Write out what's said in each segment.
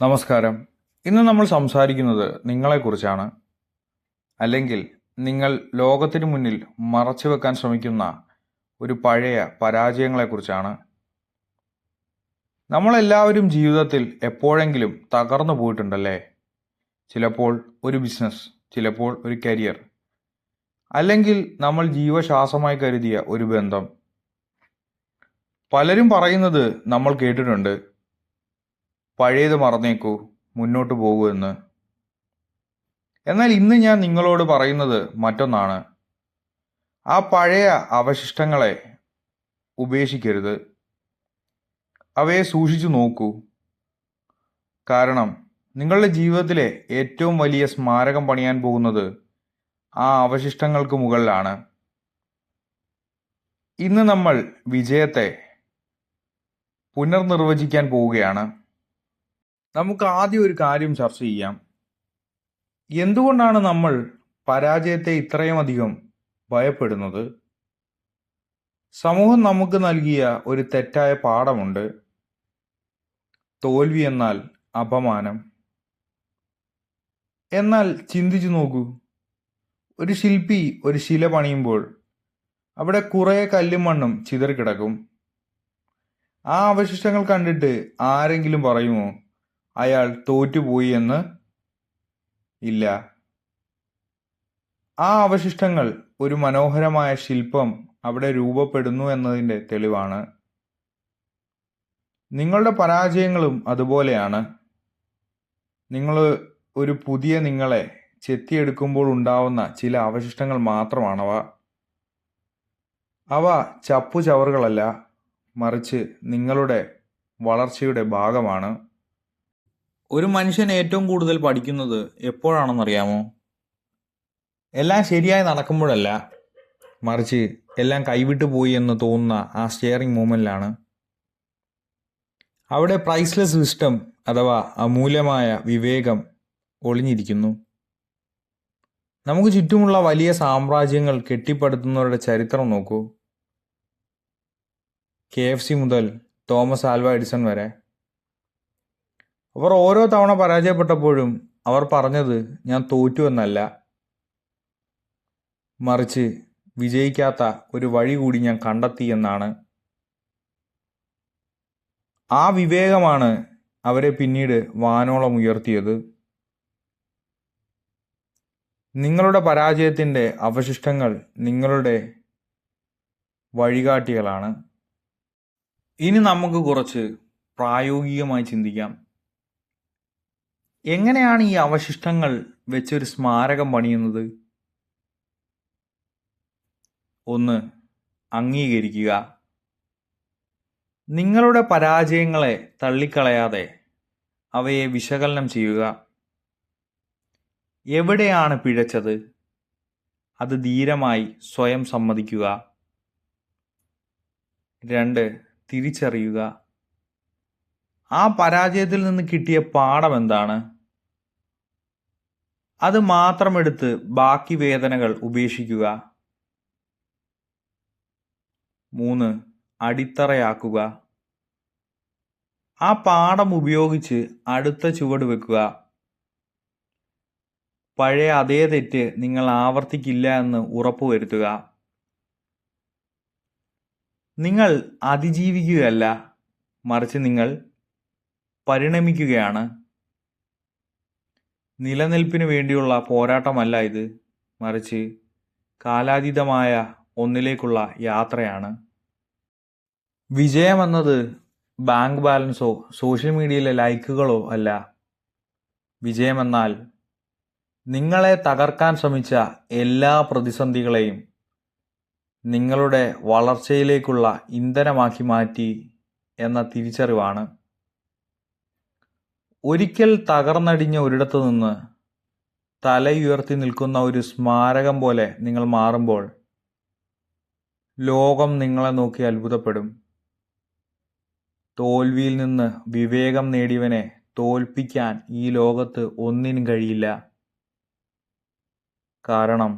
നമസ്കാരം. ഇന്ന് നമ്മൾ സംസാരിക്കുന്നത് നിങ്ങളെക്കുറിച്ചാണ്. അല്ലെങ്കിൽ നിങ്ങൾ ലോകത്തിന് മുന്നിൽ മറച്ചുവെക്കാൻ ശ്രമിക്കുന്ന ഒരു പഴയ പരാജയങ്ങളെക്കുറിച്ചാണ്. നമ്മളെല്ലാവരും ജീവിതത്തിൽ എപ്പോഴെങ്കിലും തകർന്നു പോയിട്ടുണ്ടല്ലേ? ചിലപ്പോൾ ഒരു ബിസിനസ്, ചിലപ്പോൾ ഒരു കരിയർ, അല്ലെങ്കിൽ നമ്മൾ ജീവശ്വാസമായി കരുതിയ ഒരു ബന്ധം. പലരും പറയുന്നത് നമ്മൾ കേട്ടിട്ടുണ്ട്, പഴയത് മറന്നേക്കൂ, മുന്നോട്ട് പോകൂ എന്ന്. എന്നാൽ ഇന്ന് ഞാൻ നിങ്ങളോട് പറയുന്നത് മറ്റൊന്നാണ്. ആ പഴയ അവശിഷ്ടങ്ങളെ ഉപേക്ഷിക്കരുത്, അവയെ സൂക്ഷിച്ചു നോക്കൂ. കാരണം നിങ്ങളുടെ ജീവിതത്തിലെ ഏറ്റവും വലിയ സ്മാരകം പണിയാൻ പോകുന്നത് ആ അവശിഷ്ടങ്ങൾക്ക് മുകളിലാണ്. ഇന്ന് നമ്മൾ വിജയത്തെ പുനർനിർവചിക്കാൻ പോവുകയാണ്. നമുക്ക് ആദ്യം ഒരു കാര്യം ചർച്ച ചെയ്യാം. എന്തുകൊണ്ടാണ് നമ്മൾ പരാജയത്തെ ഇത്രയും അധികം ഭയപ്പെടുന്നത്? സമൂഹം നമുക്ക് നൽകിയ ഒരു തെറ്റായ പാഠമുണ്ട്. തോൽവി എന്നാൽ അപമാനം. എന്നാൽ ചിന്തിച്ചു നോക്കൂ, ഒരു ശില്പി ഒരു ശില പണിയുമ്പോൾ അവിടെ കുറേ കല്ലും മണ്ണും ചിതറിക്കിടക്കും. ആ അവശിഷ്ടങ്ങൾ കണ്ടിട്ട് ആരെങ്കിലും പറയുമോ അയാൾ തോറ്റുപോയി എന്ന്? ഇല്ല. ആ അവശിഷ്ടങ്ങൾ ഒരു മനോഹരമായ ശില്പം അവിടെ രൂപപ്പെടുന്നു എന്നതിൻ്റെ തെളിവാണ്. നിങ്ങളുടെ പരാജയങ്ങളും അതുപോലെയാണ്. നിങ്ങൾ ഒരു പുതിയ നിങ്ങളെ ചെത്തിയെടുക്കുമ്പോൾ ഉണ്ടാവുന്ന ചില അവശിഷ്ടങ്ങൾ മാത്രമാണവ. അവ ചപ്പുചവറുകളല്ല, മറിച്ച് നിങ്ങളുടെ വളർച്ചയുടെ ഭാഗമാണ്. ഒരു മനുഷ്യൻ ഏറ്റവും കൂടുതൽ പഠിക്കുന്നത് എപ്പോഴാണെന്നറിയാമോ? എല്ലാം ശരിയായി നടക്കുമ്പോഴല്ല, മറിച്ച് എല്ലാം കൈവിട്ടു പോയി എന്ന് തോന്നുന്ന ആ സ്റ്റിയറിംഗ് മൂമെന്റിലാണ്. അവിടെ പ്രൈസ്ലെസ് വിസ്ഡം അഥവാ അമൂല്യമായ വിവേകം ഒളിഞ്ഞിരിക്കുന്നു. നമുക്ക് ചുറ്റുമുള്ള വലിയ സാമ്രാജ്യങ്ങൾ കെട്ടിപ്പടുത്തുന്നവരുടെ ചരിത്രം നോക്കൂ. KFC മുതൽ തോമസ് ആൽവ എഡിസൺ വരെ. അവർ ഓരോ തവണ പരാജയപ്പെട്ടപ്പോഴും അവർ പറഞ്ഞത് ഞാൻ തോറ്റു എന്നല്ല, മറിച്ച് വിജയിക്കാത്ത ഒരു വഴി കൂടി ഞാൻ കണ്ടെത്തി എന്നാണ്. ആ വിവേകമാണ് അവരെ പിന്നീട് വാനോളം ഉയർത്തിയത്. നിങ്ങളുടെ പരാജയത്തിൻ്റെ അവശിഷ്ടങ്ങൾ നിങ്ങളുടെ വഴികാട്ടികളാണ്. ഇനി നമുക്ക് കുറച്ച് പ്രായോഗികമായി ചിന്തിക്കാം. എങ്ങനെയാണ് ഈ അവശിഷ്ടങ്ങൾ വെച്ചൊരു സ്മാരകം പണിയുന്നത്? 1. അംഗീകരിക്കുക. നിങ്ങളുടെ പരാജയങ്ങളെ തള്ളിക്കളയാതെ അവയെ വിശകലനം ചെയ്യുക. എവിടെയാണ് പിഴച്ചത്? അത് ധീരമായി സ്വയം സമ്മതിക്കുക. 2. തിരിച്ചറിയുക. ആ പരാജയത്തിൽ നിന്ന് കിട്ടിയ പാഠം എന്താണ്? അത് മാത്രമെടുത്ത് ബാക്കി വേദനകൾ ഉപേക്ഷിക്കുക. 3. അടിത്തറയാക്കുക. ആ പാഠം ഉപയോഗിച്ച് അടുത്ത ചുവട് വെക്കുക. പഴയ അതേ തെറ്റ് നിങ്ങൾ ആവർത്തിക്കില്ല എന്ന് ഉറപ്പുവരുത്തുക. നിങ്ങൾ അതിജീവിക്കുകയല്ല, മറിച്ച് നിങ്ങൾ പരിണമിക്കുകയാണ്. നിലനിൽപ്പിന് വേണ്ടിയുള്ള പോരാട്ടമല്ല ഇത്, മറിച്ച് കാലാതീതമായ ഒന്നിലേക്കുള്ള യാത്രയാണ്. വിജയമെന്നത് ബാങ്ക് ബാലൻസോ സോഷ്യൽ മീഡിയയിലെ ലൈക്കുകളോ അല്ല. വിജയമെന്നാൽ നിങ്ങളെ തകർക്കാൻ ശ്രമിച്ച എല്ലാ പ്രതിസന്ധികളെയും നിങ്ങളുടെ വളർച്ചയിലേക്കുള്ള ഇന്ധനമാക്കി മാറ്റി എന്ന തിരിച്ചറിവാണ്. ഒരിക്കൽ തകർന്നടിഞ്ഞ ഒരിടത്തു നിന്ന് തലയുയർത്തി നിൽക്കുന്ന ഒരു സ്മാരകം പോലെ നിങ്ങൾ മാറുമ്പോൾ ലോകം നിങ്ങളെ നോക്കി അത്ഭുതപ്പെടും. തോൽവിയിൽ നിന്ന് വിവേകം നേടിയവനെ തോൽപ്പിക്കാൻ ഈ ലോകത്ത് ഒന്നിനും കഴിയില്ല. കാരണം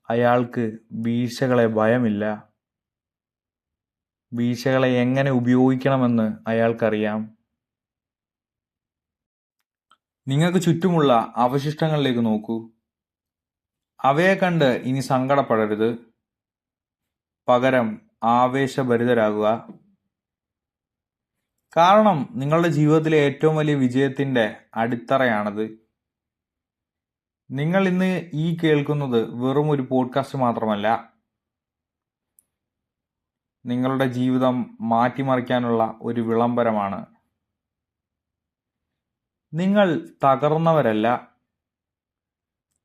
അയാൾക്ക് വീഴ്ചകളെ ഭയമില്ല. വീഴ്ചകളെ എങ്ങനെ ഉപയോഗിക്കണമെന്ന് അയാൾക്കറിയാം. നിങ്ങൾക്ക് ചുറ്റുമുള്ള അവശിഷ്ടങ്ങളിലേക്ക് നോക്കൂ. അവയെ കണ്ട് ഇനി സങ്കടപ്പെടരുത്. പകരം ആവേശഭരിതരാകുക. കാരണം നിങ്ങളുടെ ജീവിതത്തിലെ ഏറ്റവും വലിയ വിജയത്തിന്റെ അടിത്തറയാണത്. നിങ്ങൾ ഇന്ന് ഈ കേൾക്കുന്നത് വെറും ഒരു പോഡ്കാസ്റ്റ് മാത്രമല്ല, നിങ്ങളുടെ ജീവിതം മാറ്റിമറിക്കാനുള്ള ഒരു വിളംബരമാണ്. നിങ്ങൾ തകർന്നവരല്ല,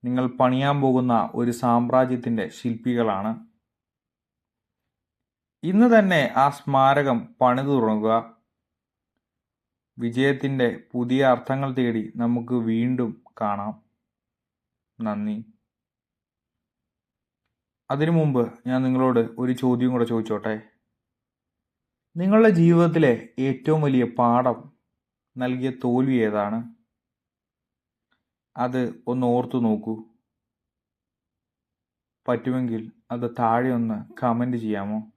നിങ്ങൾ പണിയാൻ പോകുന്ന ഒരു സാമ്രാജ്യത്തിന്റെ ശില്പികളാണ്. ഇന്ന് തന്നെ ആ സ്മാരകം പണിതു തുടങ്ങുക. വിജയത്തിന്റെ പുതിയ അർത്ഥങ്ങൾ തേടി നമുക്ക് വീണ്ടും കാണാം. നന്ദി. അതിനു മുമ്പ് ഞാൻ നിങ്ങളോട് ഒരു ചോദ്യം കൂടെ ചോദിച്ചോട്ടെ. നിങ്ങളുടെ ജീവിതത്തിലെ ഏറ്റവും വലിയ പാഠം നൽകിയ തോൽവി ഏതാണ്? അത് ഒന്ന് ഓർത്തു നോക്കൂ. പറ്റുമെങ്കിൽ അത് താഴെ ഒന്ന് കമന്റ് ചെയ്യാമോ?